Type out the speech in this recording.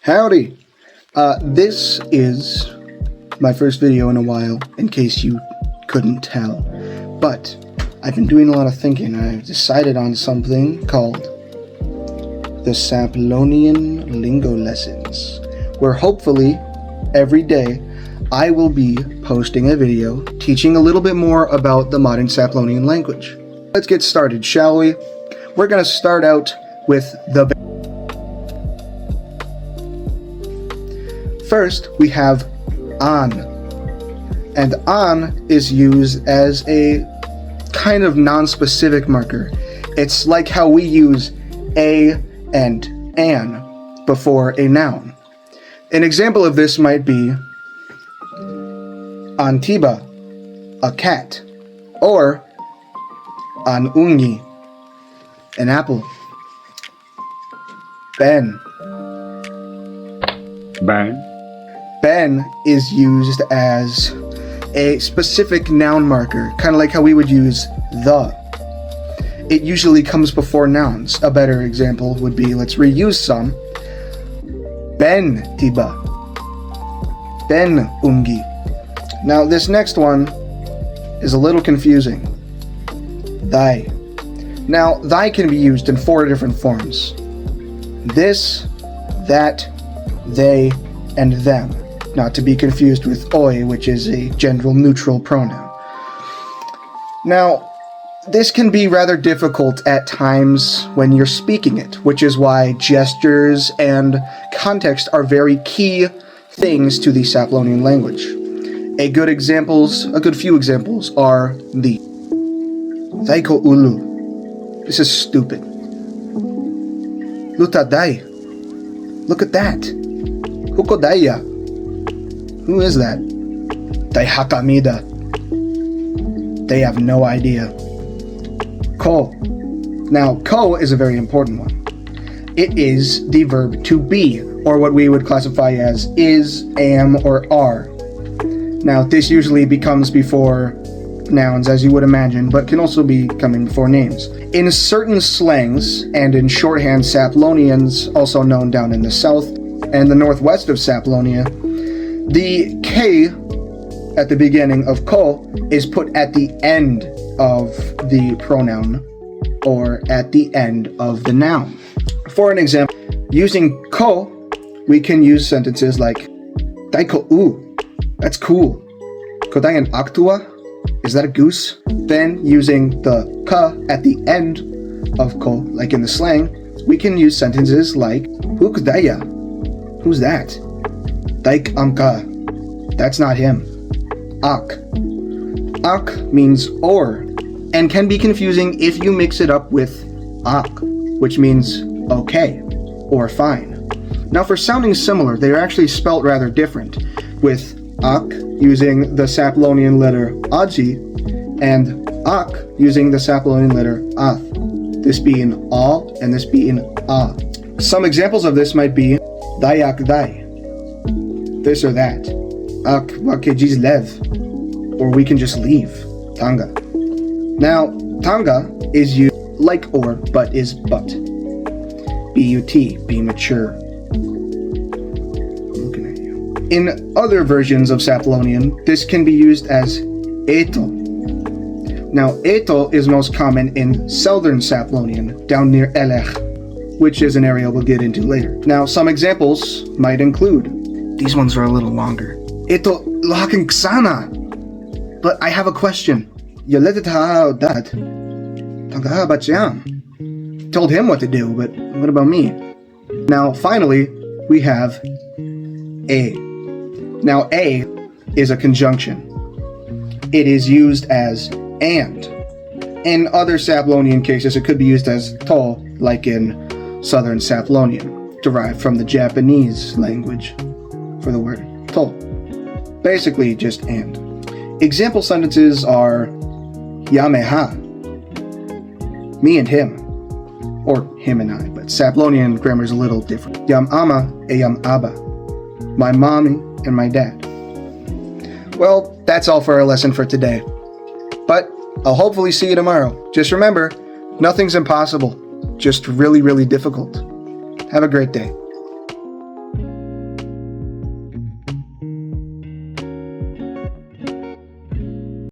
Howdy! This is my first video in a while, in case you couldn't tell. But I've been doing a lot of thinking, and I've decided on something called the Saploneion Lingo Lessons, where hopefully every day I will be posting a video teaching a little bit more about the modern Saploneion language. Let's get started, shall we? We're going to start out with the First, we have an, and an is used as a kind of non-specific marker. It's like how we use a and an before a noun. An example of this might be Antiba, a cat, or an ungi, an apple. Ben. Ben is used as a specific noun marker, kind of like how we would use the. It usually comes before nouns. A better example would be, let's reuse some. Ben tiba. Ben ungi. Now this next one is a little confusing. Thy. Now, thy can be used in 4 different forms. This, that, they, and them. Not to be confused with oi, which is a gender neutral pronoun. Now, this can be rather difficult at times when you're speaking it, which is why gestures and context are very key things to the Saploneion language. A good few examples are the Daiko ulu. This is stupid. Lutadai. Look at that. Hukodaya. Who is that? Daihakamida. They have no idea. Ko. Now, ko is a very important one. It is the verb to be, or what we would classify as is, am, or are. Now, this usually becomes before nouns, as you would imagine, but can also be coming before names. In certain slangs, and in shorthand Saplonians, also known down in the south and the northwest of Saplonia, the K at the beginning of ko is put at the end of the pronoun or at the end of the noun. For an example, using ko, we can use sentences like Daiko u, that's cool. Kodayan aktua, is that a goose? Then using the ka at the end of ko, like in the slang, we can use sentences like Hukdaya, who's that? Daik amka, that's not him. Ak. Ak means or, and can be confusing if you mix it up with ak, which means okay, or fine. Now for sounding similar, they are actually spelt rather different, with ak using the Saplonian letter aji, and ak using the Saplonian letter ath, this being a and this being a. Some examples of this might be dayak dai, this or that. Ak wakejis lev, or we can just leave. Tanga. Now, tanga is used like or, but is but. B-U-T, be mature. I'm looking at you. In other versions of Saplonian, this can be used as eto. Now, eto is most common in southern Saplonian, down near Elech, which is an area we'll get into later. Now, some examples might include, these ones are a little longer. Ito laking ksana. But I have a question. Yoleta that. Tanga batyam. Told him what to do, but what about me? Now, finally, we have a. Now, a is a conjunction. It is used as and. In other Saplonian cases, it could be used as to, like in southern Saplonian, derived from the Japanese language for the word to. Basically, just and. Example sentences are yameha, me and him, or him and I, but Saplonian grammar is a little different. Yam ama e yam aba, my mommy and my dad. Well, that's all for our lesson for today. But I'll hopefully see you tomorrow. Just remember, nothing's impossible, just really, really difficult. Have a great day.